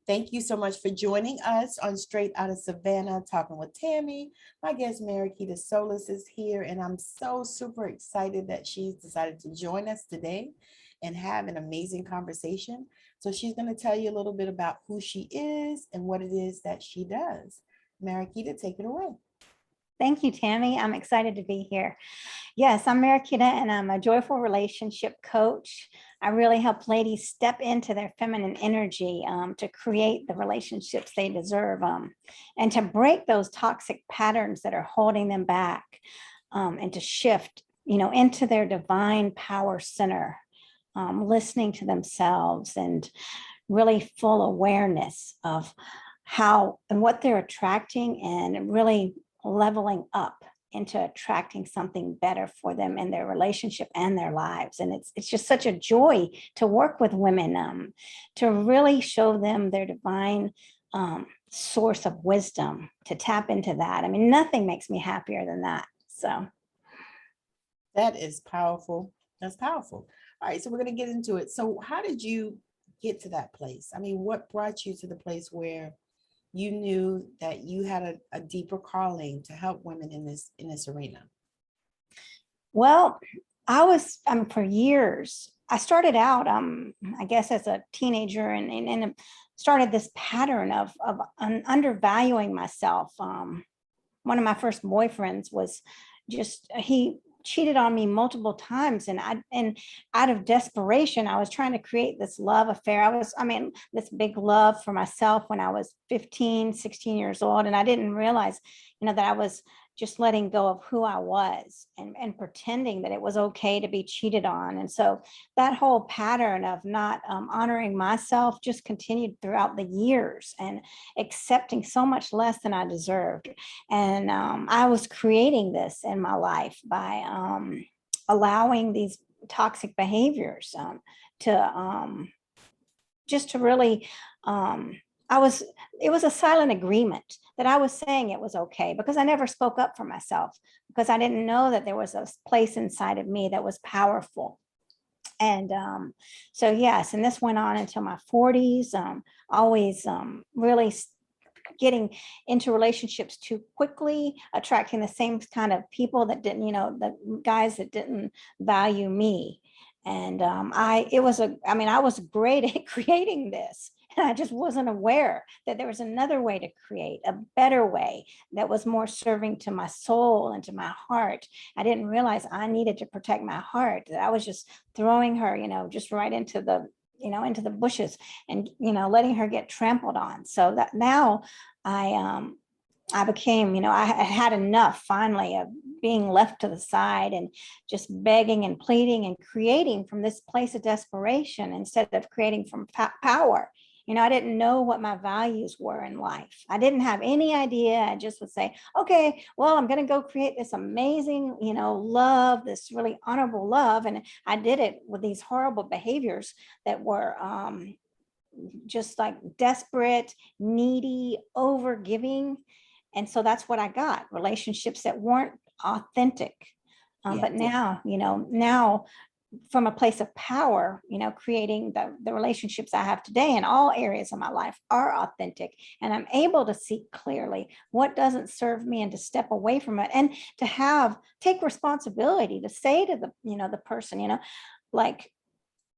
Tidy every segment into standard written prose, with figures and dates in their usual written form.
Thank you so much for joining us on Straight Outta Savannah Talking with Tammi. My guest Mariquita Solis is here, and I'm so super excited that she's decided to join us today and have an amazing conversation. So she's going to tell you a little bit about who she is and what it is that she does. Mariquita, take it away. Thank you, Tammi. I'm excited to be here. Yes, I'm Mariquita, and I'm a joyful relationship coach. I really help ladies step into their feminine energy to create the relationships they deserve and to break those toxic patterns that are holding them back and to shift, into their divine power center, listening to themselves and really full awareness of how and what they're attracting and really leveling up into attracting something better for them in their relationship and their lives. And it's just such a joy to work with women, to really show them their divine source of wisdom, to tap into that. I mean, nothing makes me happier than that. So that is powerful. That's powerful. All right, so we're going to get into it. So how did you get to that place? I mean, what brought you to the place where you knew that you had a deeper calling to help women in this arena? Well, I was for years. I started out, I guess, as a teenager, and started this pattern of undervaluing myself. One of my first boyfriends was he cheated on me multiple times, and out of desperation, I was trying to create this love affair. This big love for myself when I was 15, 16 years old, and I didn't realize, that I was just letting go of who I was and pretending that it was okay to be cheated on. And so that whole pattern of not honoring myself just continued throughout the years and accepting so much less than I deserved. And I was creating this in my life by allowing these toxic behaviors to really, it was a silent agreement that I was saying it was okay because I never spoke up for myself, because I didn't know that there was a place inside of me that was powerful. And so, yes, and this went on until my 40s, always really getting into relationships too quickly, attracting the same kind of people that didn't, the guys that didn't value me. And I was great at creating this. And I just wasn't aware that there was another way to create, a better way that was more serving to my soul and to my heart. I didn't realize I needed to protect my heart, that I was just throwing her, just right into the bushes and, letting her get trampled on. So that now I became, I had enough finally of being left to the side and just begging and pleading and creating from this place of desperation instead of creating from power. I didn't know what my values were in life. I didn't have any idea. I just would say, okay, well, I'm going to go create this amazing, love, this really honorable love. And I did it with these horrible behaviors that were just like desperate, needy, over giving. And so that's what I got, relationships that weren't authentic. But now, now from a place of power, creating the relationships I have today in all areas of my life are authentic. And I'm able to see clearly what doesn't serve me and to step away from it and to take responsibility to say to the person, like,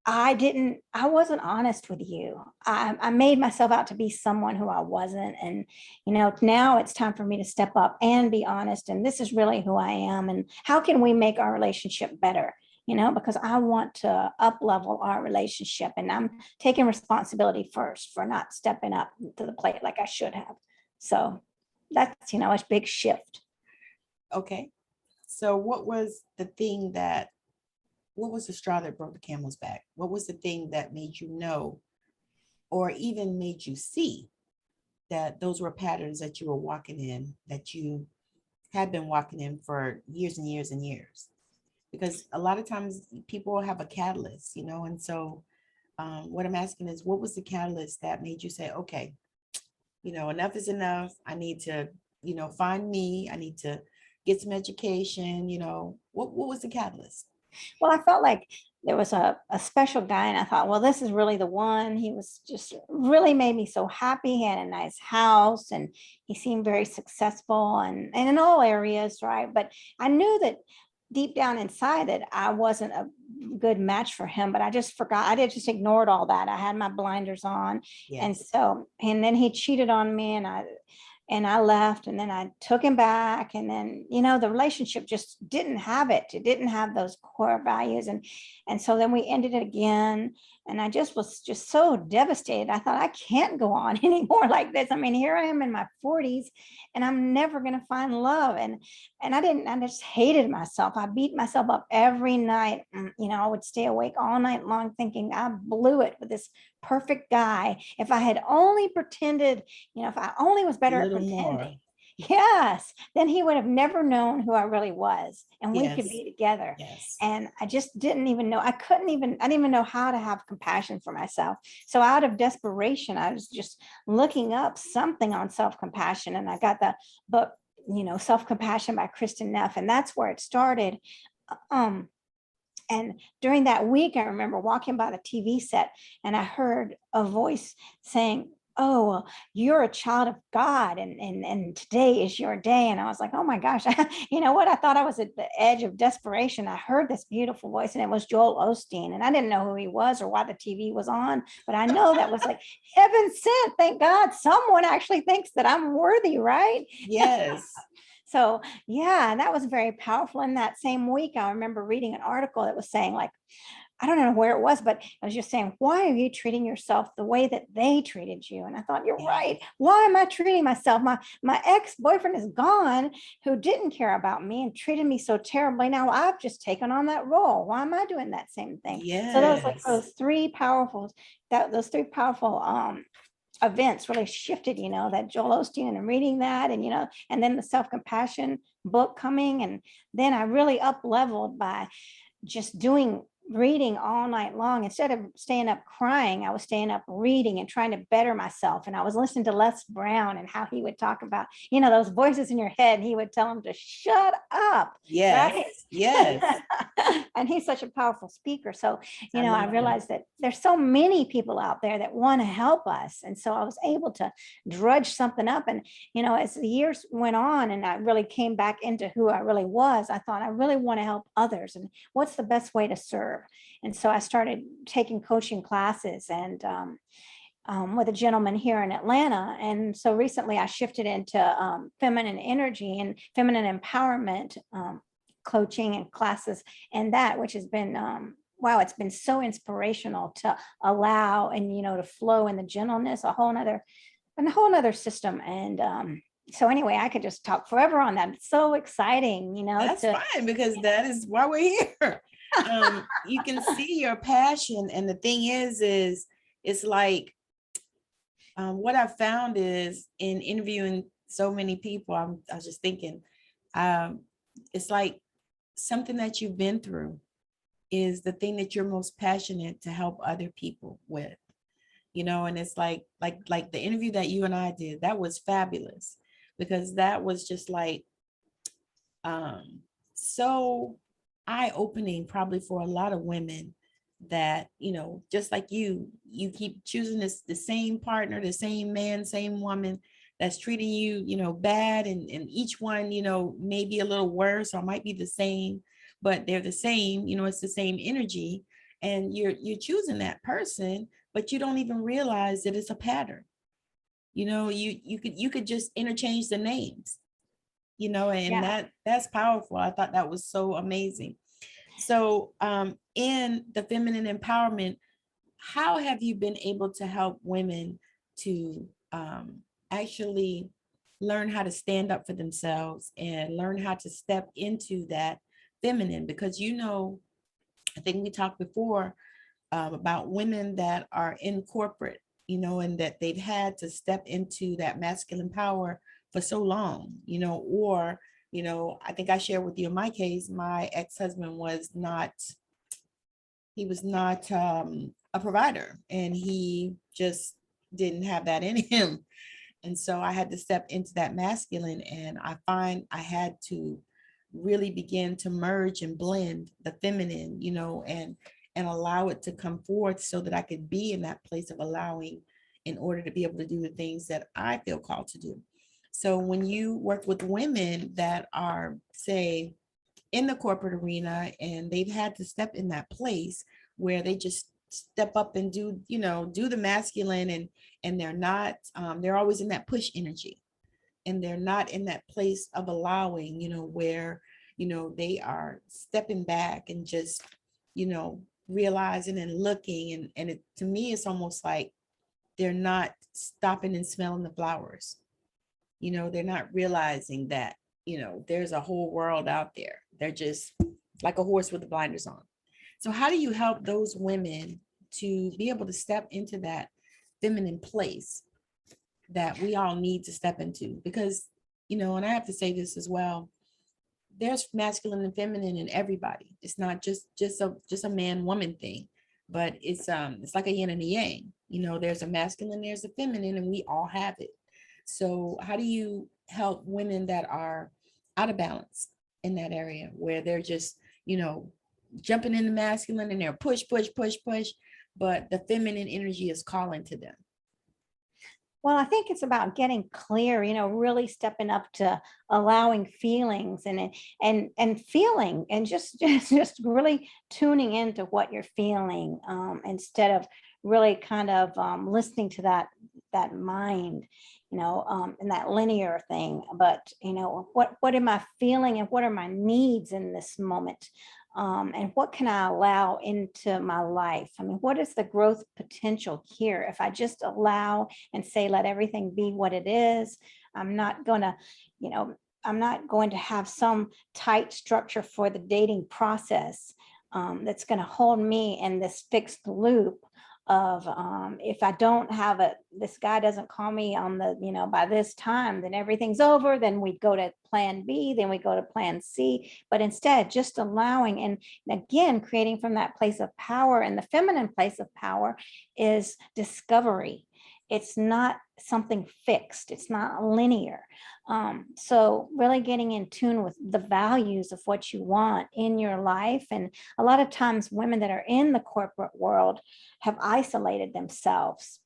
I wasn't honest with you. I made myself out to be someone who I wasn't. And, now it's time for me to step up and be honest. And this is really who I am. And how can we make our relationship better? Because I want to up level our relationship, and I'm taking responsibility first for not stepping up to the plate like I should have. So that's, a big shift. Okay. So what was the straw that broke the camel's back? What was the thing that made you know, or even made you see that those were patterns that you were walking in, that you had been walking in for years and years and years? Because a lot of times people have a catalyst, and so what I'm asking is, what was the catalyst that made you say, okay, enough is enough. I need to, find me. I need to get some education. What was the catalyst? Well, I felt like there was a special guy, and I thought, well, this is really the one. He was just really made me so happy. He had a nice house, and he seemed very successful, and in all areas, right? But I knew that deep down inside that I wasn't a good match for him, but I just forgot. I did just ignored all that. I had my blinders on. And Yes. so, and then he cheated on me, and I left, and then I took him back. And then, the relationship just didn't have it. It didn't have those core values. And so then we ended it again. And I just was just so devastated. I thought, I can't go on anymore like this. I mean, here I am in my 40s, and I'm never going to find love. And I just hated myself. I beat myself up every night. I would stay awake all night long thinking I blew it with this perfect guy. If I had only pretended, if I only was A better at little more. pretending, yes, then he would have never known who I really was, and we could Yes. be together. Yes. And I just didn't even know. I didn't even know how to have compassion for myself. So out of desperation, I was just looking up something on self-compassion, and I got the book, Self-Compassion by Kristen Neff, and that's where it started. Um, and during that week, I remember walking by the TV set, and I heard a voice saying, "Oh, well, you're a child of God, and today is your day." And I was like, "Oh my gosh." You know what? I thought I was at the edge of desperation. I heard this beautiful voice, and it was Joel Osteen. And I didn't know who he was or why the TV was on, but I know that was like heaven sent. Thank God someone actually thinks that I'm worthy, right? Yes. So yeah, that was very powerful. In that same week, I remember reading an article that was saying, like, I don't know where it was, but it was just saying, why are you treating yourself the way that they treated you? And I thought, you're Yeah. right. Why am I treating myself? My ex-boyfriend is gone, who didn't care about me and treated me so terribly. Now I've just taken on that role. Why am I doing that same thing? So Yes. those three powerful events really shifted, that Joel Osteen, and reading that, and then the self-compassion book coming. And then I really up leveled by just reading all night long. Instead of staying up crying, I was staying up reading and trying to better myself. And I was listening to Les Brown and how he would talk about, those voices in your head, and he would tell them to shut up. Yes. Right. Yes. And he's such a powerful speaker. So, I I love him. realized that there's so many people out there that want to help us. And so I was able to drudge something up. And, as the years went on and I really came back into who I really was, I thought, I really want to help others. And what's the best way to serve? And so I started taking coaching classes, and with a gentleman here in Atlanta. And so recently I shifted into feminine energy and feminine empowerment coaching and classes, and that, which has been wow, it's been so inspirational to allow and to flow in the gentleness, a whole nother system. And so anyway, I could just talk forever on that. It's so exciting, That's fine, because that is why we're here. You can see your passion, and the thing is it's like what I found is, in interviewing so many people, I was just thinking, it's like something that you've been through is the thing that you're most passionate to help other people with, and it's like the interview that you and I did, that was fabulous, because that was just like so eye-opening, probably for a lot of women, that just like you keep choosing the same partner, the same man, same woman that's treating you bad, and each one maybe a little worse, or might be the same, but they're the same, it's the same energy, and you're choosing that person, but you don't even realize that it's a pattern. You could just interchange the names, and yeah. that's powerful. I thought that was so amazing. So in the feminine empowerment, how have you been able to help women to actually learn how to stand up for themselves and learn how to step into that feminine? Because I think we talked before about women that are in corporate, and that they've had to step into that masculine power for so long, or, I think I shared with you in my case, my ex-husband he was not a provider, and he just didn't have that in him. And so I had to step into that masculine, and I find I had to really begin to merge and blend the feminine, and allow it to come forth so that I could be in that place of allowing in order to be able to do the things that I feel called to do. So when you work with women that are, say, in the corporate arena and they've had to step in that place where they just step up and do, do the masculine, and they're not, they're always in that push energy, and they're not in that place of allowing, where, they are stepping back and just, realizing and looking. And it, to me, it's almost like they're not stopping and smelling the flowers. They're not realizing that, there's a whole world out there. They're just like a horse with the blinders on. So how do you help those women to be able to step into that feminine place that we all need to step into? Because, and I have to say this as well, there's masculine and feminine in everybody. It's not just a man woman thing, but it's like a yin and a yang. There's a masculine, there's a feminine, and we all have it. So how do you help women that are out of balance in that area where they're just, jumping in the masculine and they're push, push, push, push, but the feminine energy is calling to them? Well, I think it's about getting clear, really stepping up to allowing feelings and feeling and just really tuning into what you're feeling, instead of really kind of listening to that mind, and that linear thing. But what am I feeling and what are my needs in this moment? And what can I allow into my life? I mean, what is the growth potential here? If I just allow and say, let everything be what it is, I'm not going to, I'm not going to have some tight structure for the dating process, that's going to hold me in this fixed loop of, if I don't have it, this guy doesn't call me on by this time, then everything's over. Then we go to plan B, then we go to plan C. But instead, just allowing, and again, creating from that place of power. And the feminine place of power is discovery. It's not something fixed. It's not linear. So really getting in tune with the values of what you want in your life. And a lot of times women that are in the corporate world have isolated themselves,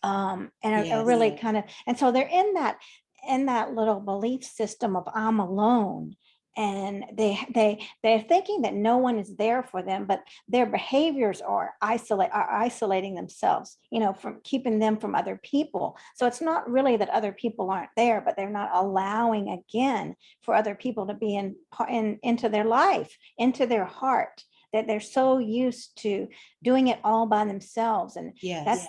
and are Yes. really kind of, and so they're in that little belief system of I'm alone. And they're thinking that no one is there for them, but their behaviors are isolating themselves, from keeping them from other people. So it's not really that other people aren't there, but they're not allowing again for other people to be into their life, into their heart, that they're so used to doing it all by themselves. And Yes. that's,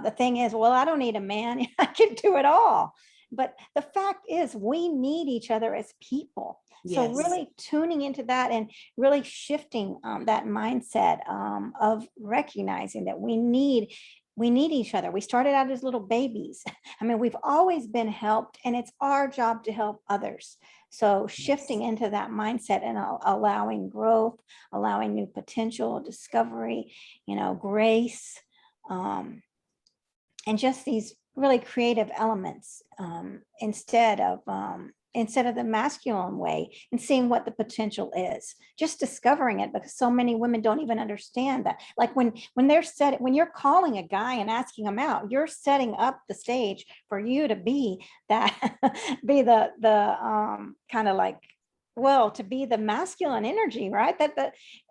the thing is, well, I don't need a man. I can do it all. But the fact is, we need each other as people. So Yes. really tuning into that and really shifting that mindset, of recognizing that we need each other. We started out as little babies. I mean, we've always been helped, and it's our job to help others. So shifting into that mindset and allowing growth, allowing new potential, discovery, grace, and just these really creative elements, instead of the masculine way, and seeing what the potential is, just discovering it, because so many women don't even understand that. Like when you're calling a guy and asking him out, you're setting up the stage for you to be that be the kind of like, well, to be the masculine energy, right?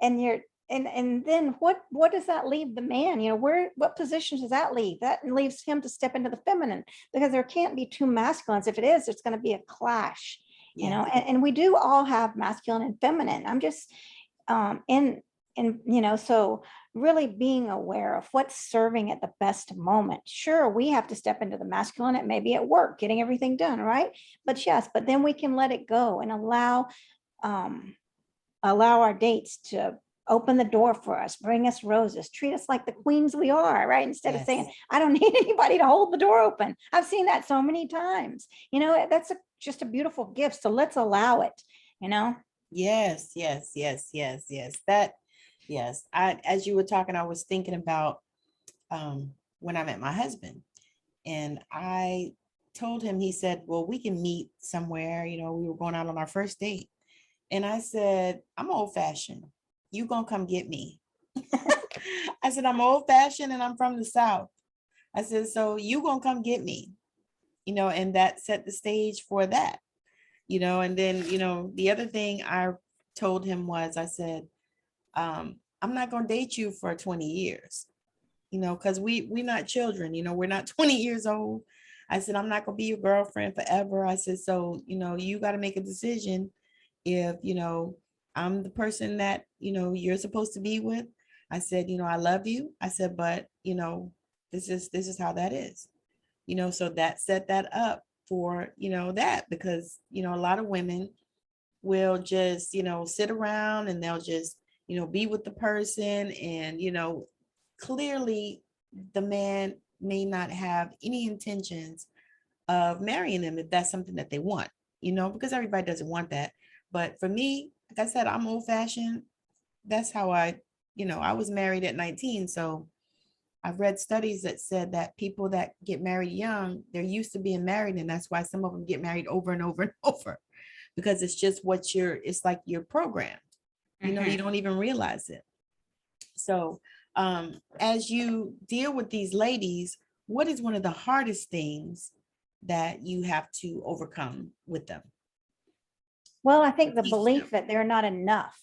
And you're and then what does that leave the man? What position does that leave? That leaves him to step into the feminine, because there can't be two masculines. If it is, it's going to be a clash. Yes. And we do all have masculine and feminine. I'm just so really being aware of what's serving at the best moment. Sure, we have to step into the masculine. It may be at work, getting everything done, right? But then we can let it go and allow our dates to open the door for us, bring us roses, treat us like the queens we are, right? Instead of saying, I don't need anybody to hold the door open. I've seen that so many times. That's just a beautiful gift. So let's allow it, Yes, yes, yes, yes, yes. Yes. As you were talking, I was thinking about when I met my husband, and I told him, he said, well, we can meet somewhere. We were going out on our first date. And I said, I'm old fashioned. you gonna come get me. I said, I'm old fashioned and I'm from the South. I said, so you gonna come get me, and that set the stage for that, and then, the other thing I told him was, I said, I'm not gonna date you for 20 years, because we're not children, we're not 20 years old. I said, I'm not gonna be your girlfriend forever. I said, so, you got to make a decision if, I'm the person that, you're supposed to be with. I said, I love you. I said, but, this is how that is, so that set that up for, that, because, a lot of women will just, sit around and they'll just, be with the person, and, clearly the man may not have any intentions of marrying them if that's something that they want, because everybody doesn't want that. But for me, like I said, I'm old fashioned. That's how I was married at 19. So I've read studies that said that people that get married young, they're used to being married. And that's why some of them get married over and over and over, because it's just it's like you're programmed, you don't even realize it. So as you deal with these ladies, what is one of the hardest things that you have to overcome with them? Well, I think the Teach belief them. that they're not enough,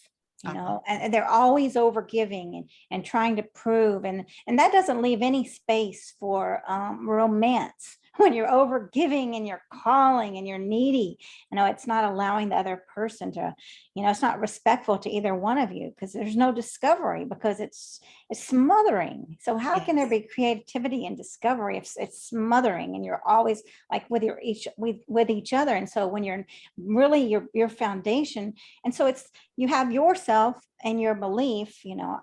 Uh-huh. and they're always overgiving and trying to prove, and that doesn't leave any space for romance. When you're overgiving and you're calling and you're needy, it's not allowing the other person to, it's not respectful to either one of you, because there's no discovery, because it's smothering. So how can there Yes. be creativity and discovery if it's smothering and you're always like with each other? And so when you're really your foundation, and so it's, you have yourself and your belief,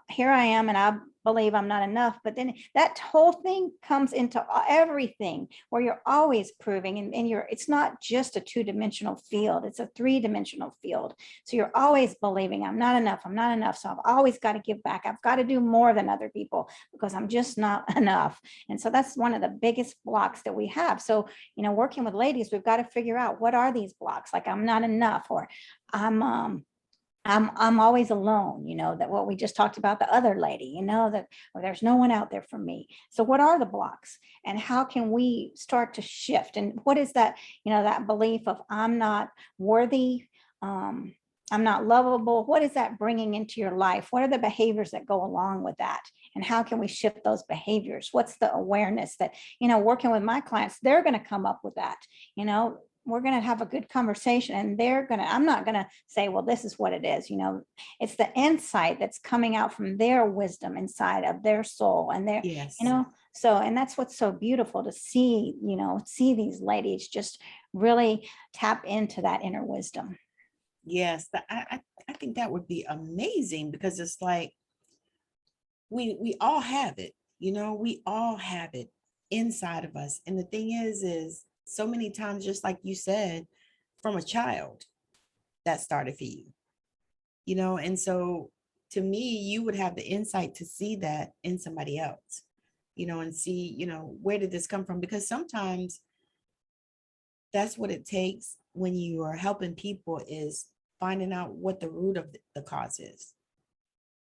here I am and I believe I'm not enough, but then that whole thing comes into everything, where you're always proving, and it's not just a two-dimensional field, it's a three-dimensional field. So you're always believing I'm not enough, I'm not enough, so I've always got to give back, I've got to do more than other people because I'm just not enough. And so that's one of the biggest blocks that we have. So working with ladies, we've got to figure out, what are these blocks? Like, I'm not enough, or I'm always alone, that what we just talked about, the other lady, that, or there's no one out there for me. So what are the blocks, and how can we start to shift? And what is that, that belief of I'm not worthy, I'm not lovable? What is that bringing into your life? What are the behaviors that go along with that? And how can we shift those behaviors? What's the awareness that, working with my clients, they're going to come up with that, we're going to have a good conversation, and I'm not going to say, well, this is what it is. It's the insight that's coming out from their wisdom inside of their soul, and their, Yes. so, and that's what's so beautiful to see, see these ladies just really tap into that inner wisdom. Yes. I think that would be amazing, because it's like, we all have it, we all have it inside of us. And the thing is so many times, just like you said, from a child, that started for you, and so to me, you would have the insight to see that in somebody else, and see, where did this come from? Because sometimes that's what it takes when you are helping people, is finding out what the root of the cause is,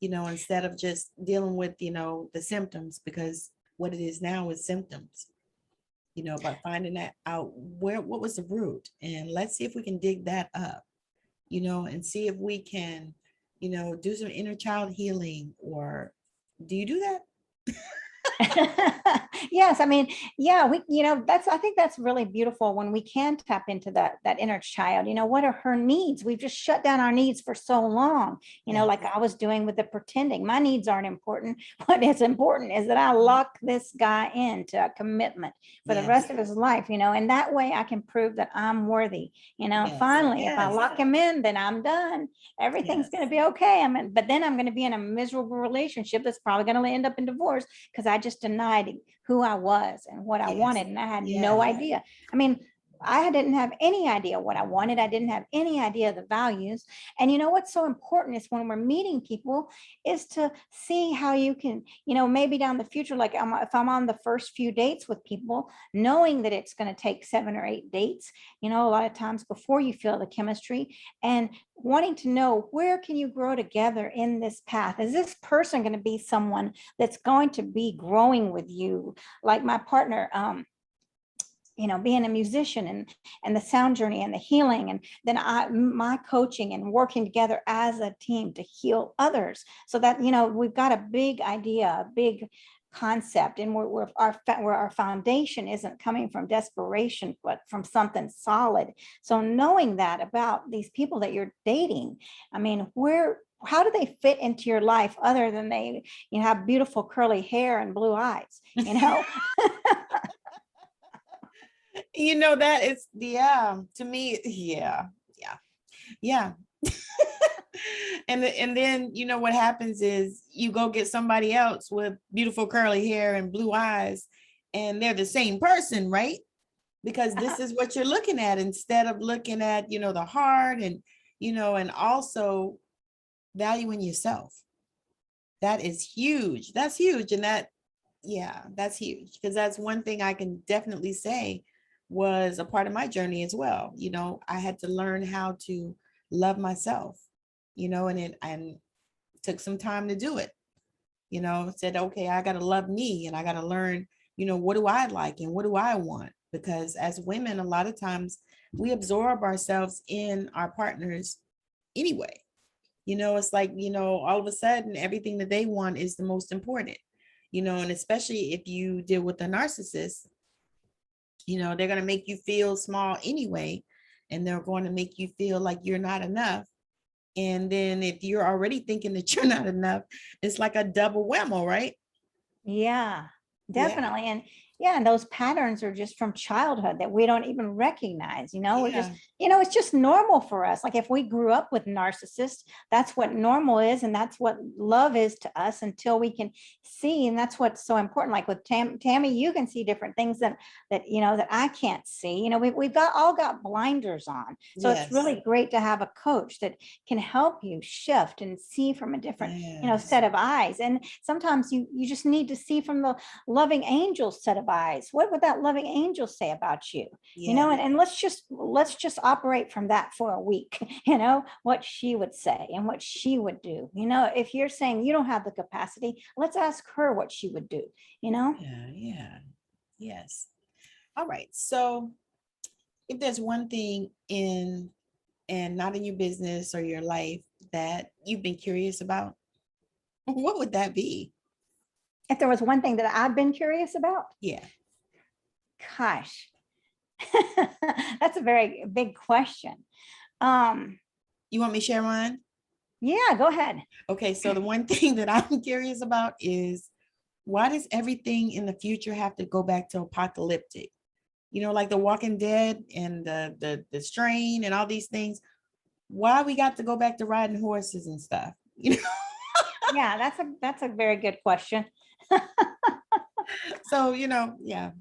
instead of just dealing with, the symptoms, because what it is now is symptoms, but finding that out, what was the root, and let's see if we can dig that up, and see if we can, do some inner child healing. Or do you do that? Yes, I mean, yeah, we, I think that's really beautiful when we can tap into that inner child. What are her needs? We've just shut down our needs for so long, Yes. like I was doing with the pretending. My needs aren't important. What is important is that I lock this guy into a commitment for the Yes. rest of his life, and that way I can prove that I'm worthy. Yes. Finally, if I Yes. lock him in, then I'm done. Everything's Yes. going to be okay. But then I'm going to be in a miserable relationship that's probably going to end up in divorce, because I just denied who I was and what I Yes. wanted, and I had Yes. no idea. I mean, I didn't have any idea what I wanted. I didn't have any idea the values. And you know what's so important is when we're meeting people is to see how you can, maybe down the future, like if I'm on the first few dates with people, knowing that it's going to take 7 or 8 dates, a lot of times before you feel the chemistry, and wanting to know where can you grow together in this path? Is this person going to be someone that's going to be growing with you? Like my partner, being a musician and the sound journey and the healing, and then my coaching and working together as a team to heal others, so that we've got a big idea, a big concept, and where our foundation isn't coming from desperation but from something solid. So knowing that about these people that you're dating, I mean, how do they fit into your life other than they have beautiful curly hair and blue eyes? That is, yeah, to me, yeah. And then what happens is you go get somebody else with beautiful curly hair and blue eyes, and they're the same person, right? Because this is what you're looking at instead of looking at the heart, and and also valuing yourself. That is huge. That's huge. And that's huge, because that's one thing I can definitely say was a part of my journey as well. I had to learn how to love myself, and took some time to do it. Said, okay, I got to love me, and I got to learn, what do I like and what do I want? Because as women, a lot of times we absorb ourselves in our partners anyway. It's like, all of a sudden everything that they want is the most important, and especially if you deal with a narcissist, they're going to make you feel small anyway, and they're going to make you feel like you're not enough. And then if you're already thinking that you're not enough, it's like a double whammo, right? Yeah, definitely. And those patterns are just from childhood that we don't even recognize. We're just, it's just normal for us. Like if we grew up with narcissists, that's what normal is, and that's what love is to us until we can see. And that's what's so important. Like with Tammi, you can see different things that that I can't see. We've all got blinders on. So it's really great to have a coach that can help you shift and see from a different, set of eyes. And sometimes you just need to see from the loving angel set of eyes. What would that loving angel say about you? And let's just operate from that for a week. What she would say and what she would do. If you're saying you don't have the capacity, let's ask her what she would do. Yes. All right, so if there's one thing in and not in your business or your life that you've been curious about, what would that be? If there was one thing that I've been curious about? Yeah. Gosh, that's a very big question. You want me to share mine? Yeah, go ahead. Okay, so the one thing that I'm curious about is, why does everything in the future have to go back to apocalyptic? Like The Walking Dead and the strain and all these things. Why we got to go back to riding horses and stuff? Yeah, that's a very good question. So, yeah.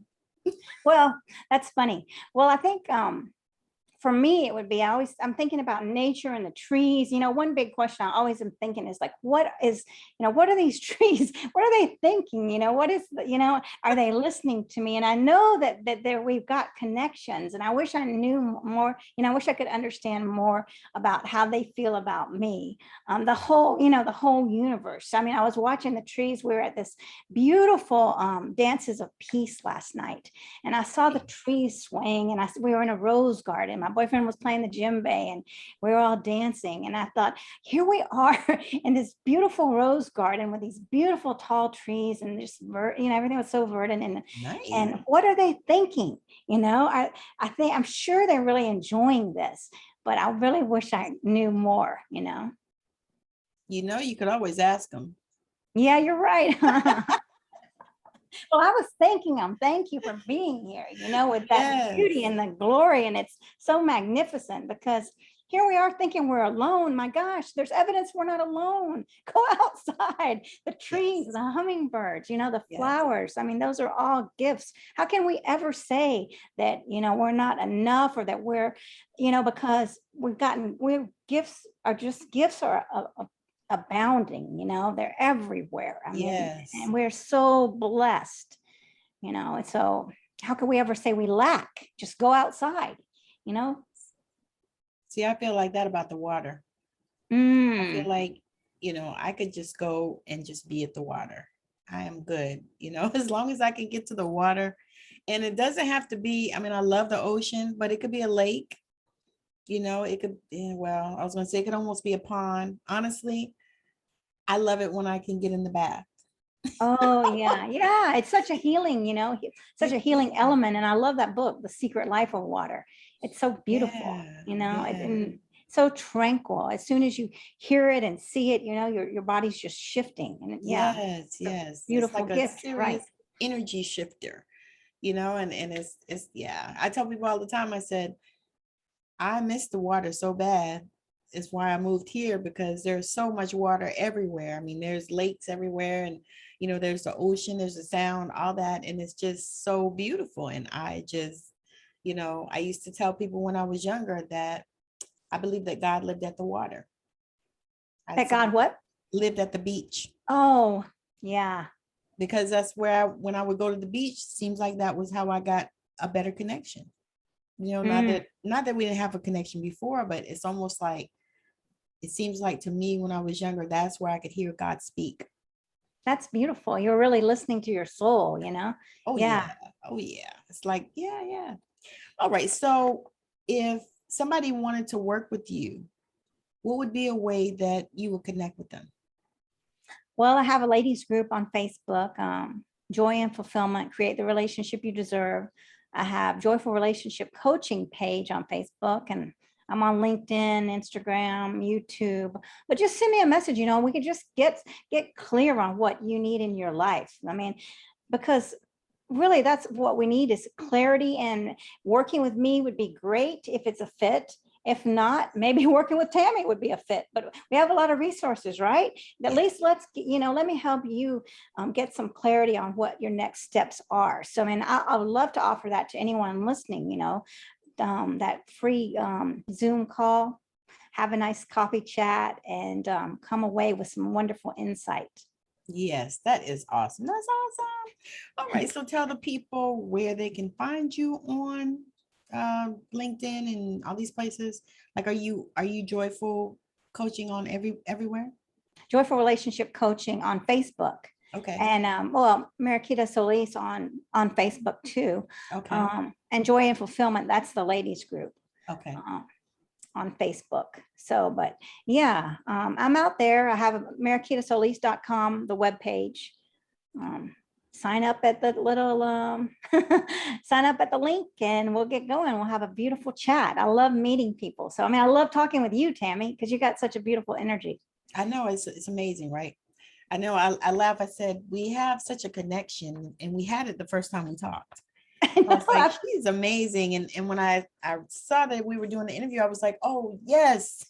Well, that's funny. Well, I think for me, it would be, I'm thinking about nature and the trees. One big question I always am thinking is like, what are these trees? What are they thinking? What is, are they listening to me? And I know that we've got connections, and I wish I knew more, I wish I could understand more about how they feel about me. The whole universe. I mean, I was watching the trees. We were at this beautiful dances of peace last night, and I saw the trees swaying, and we were in a rose garden. My boyfriend was playing the djembe, and we were all dancing. And I thought, here we are in this beautiful rose garden with these beautiful tall trees, and just everything was so verdant. And nice. And what are they thinking? I think, I'm sure they're really enjoying this, but I really wish I knew more. You could always ask them. Yeah, you're right. Well, I was thanking them. Thank you for being here, with that beauty and the glory. And it's so magnificent because, here we are thinking we're alone. My gosh, there's evidence we're not alone. Go outside. The trees, Yes. the hummingbirds, the Yes. flowers. I mean, those are all gifts. How can we ever say that, we're not enough, or that we're, because we're gifts are abounding, they're everywhere. I mean, Yes. and we're so blessed, and so how can we ever say we lack? Just go outside, you know? See, I feel like that about the water. I feel Mm. like, I could just go and just be at the water. I am good, as long as I can get to the water. And it doesn't have to be, I mean, I love the ocean, but it could be a lake, it could, well, I was going to say it could almost be a pond. Honestly, I love it when I can get in the bath. Oh yeah, yeah. It's such a healing, such a It healing is. element. And I love that book, The Secret Life of Water. It's so beautiful, Yeah, yeah. and so tranquil. As soon as you hear it and see it, your body's just shifting. And yeah, Yes, it's a yes. It's beautiful like a gift, right? serious energy shifter, and it's yeah. I tell people all the time, I said, I miss the water so bad. It's why I moved here, because there's so much water everywhere. I mean, there's lakes everywhere, and there's the ocean, there's the sound, all that, and it's just so beautiful. And I just, I used to tell people when I was younger that I believe that God lived at the water. I'd That say God, what? lived at the beach, Oh, yeah. because that's where when I would go to the beach, seems like that was how I got a better connection. Not Mm, that we didn't have a connection before, but it's almost like, it seems like to me when I was younger, that's where I could hear God speak. that's beautiful. You're really listening to your soul, Oh Yeah. yeah. Oh yeah. It's like, yeah, yeah. All right. So if somebody wanted to work with you, what would be a way that you would connect with them? Well, I have a ladies group on Facebook, Joy and Fulfillment, Create the Relationship You Deserve. I have Joyful Relationship Coaching page on Facebook, and I'm on LinkedIn, Instagram, YouTube. But just send me a message, we can just get clear on what you need in your life. I mean, because really that's what we need is clarity, and working with me would be great if it's a fit. If not, maybe working with Tammi would be a fit, but we have a lot of resources, right? At Yeah. least let me help you get some clarity on what your next steps are. So, I mean, I would love to offer that to anyone listening, that free Zoom call, have a nice coffee chat, and come away with some wonderful insight. Yes, that is awesome. That's awesome. All right. So tell the people where they can find you on LinkedIn and all these places. Like, are you joyful coaching on everywhere? Joyful Relationship Coaching on Facebook. Okay. And well, Mariquita Solis on Facebook too. Okay. And Joy and Fulfillment, that's the ladies group Okay. uh, on Facebook. So, but yeah, I'm out there. I have mariquitasolis.com, the webpage. Um, sign up at the little sign up at the link, and we'll get going. We'll have a beautiful chat. I love meeting people. So, I mean, I love talking with you, Tammi, because you got such a beautiful energy. I know it's amazing, right? I know I laugh. I said, we have such a connection, and we had it the first time we talked. I I was know. like, she's amazing. And when I saw that we were doing the interview, I was like, oh yes.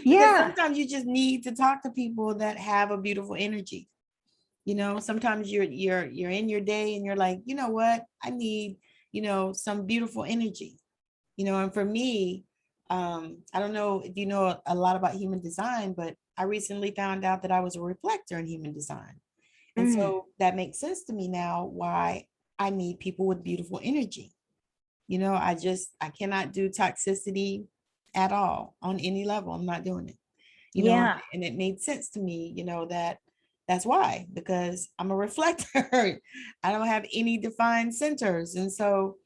Because Yeah. sometimes you just need to talk to people that have a beautiful energy. Sometimes you're in your day and you're like, you know what? I need, some beautiful energy. And for me, I don't know if you know a lot about human design, but I recently found out that I was a reflector in human design. And Mm, so that makes sense to me now why I need people with beautiful energy. I cannot do toxicity at all on any level. I'm not doing it. yeah. And it made sense to me, that's why, because I'm a reflector. I don't have any defined centers. And so,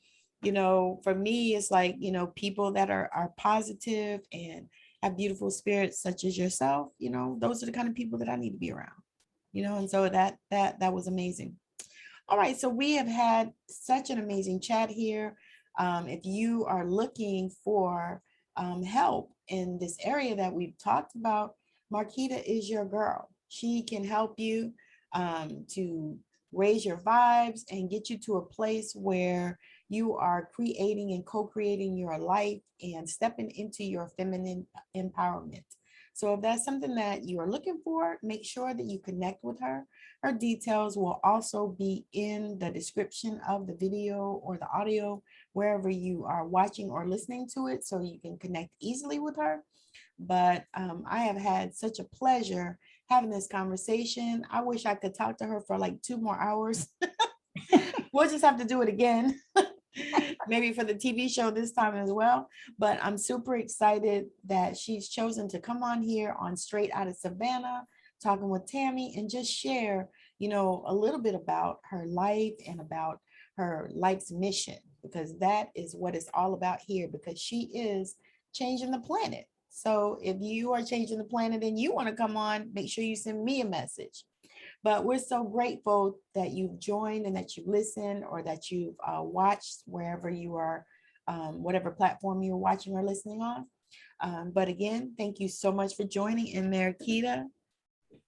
for me, it's like, people that are positive and have beautiful spirits such as yourself, those are the kind of people that I need to be around, and so that was amazing. All right, so we have had such an amazing chat here. If you are looking for help in this area that we've talked about, Mariquita is your girl. She can help you to raise your vibes and get you to a place where you are creating and co-creating your life and stepping into your feminine empowerment. So if that's something that you are looking for, make sure that you connect with her. Her details will also be in the description of the video or the audio, wherever you are watching or listening to it, so you can connect easily with her. But I have had such a pleasure having this conversation. I wish I could talk to her for like 2 more hours. We'll just have to do it again. Maybe for the TV show this time as well. But I'm super excited that she's chosen to come on here on Straight Outta Savannah, talking with Tammi, and just share, a little bit about her life and about her life's mission, because that is what it's all about here, because she is changing the planet. So if you are changing the planet and you want to come on, make sure you send me a message. But we're so grateful that you've joined and that you listened, or that you've watched wherever you are, whatever platform you're watching or listening on. But again, thank you so much for joining. And Mariquita,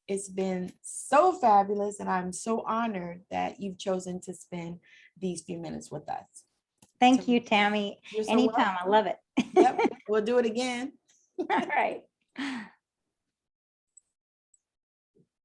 it's been so fabulous, and I'm so honored that you've chosen to spend these few minutes with us. Thank you, Tammi. You're so Anytime. I welcome. love it. Yep, we'll do it again. All right.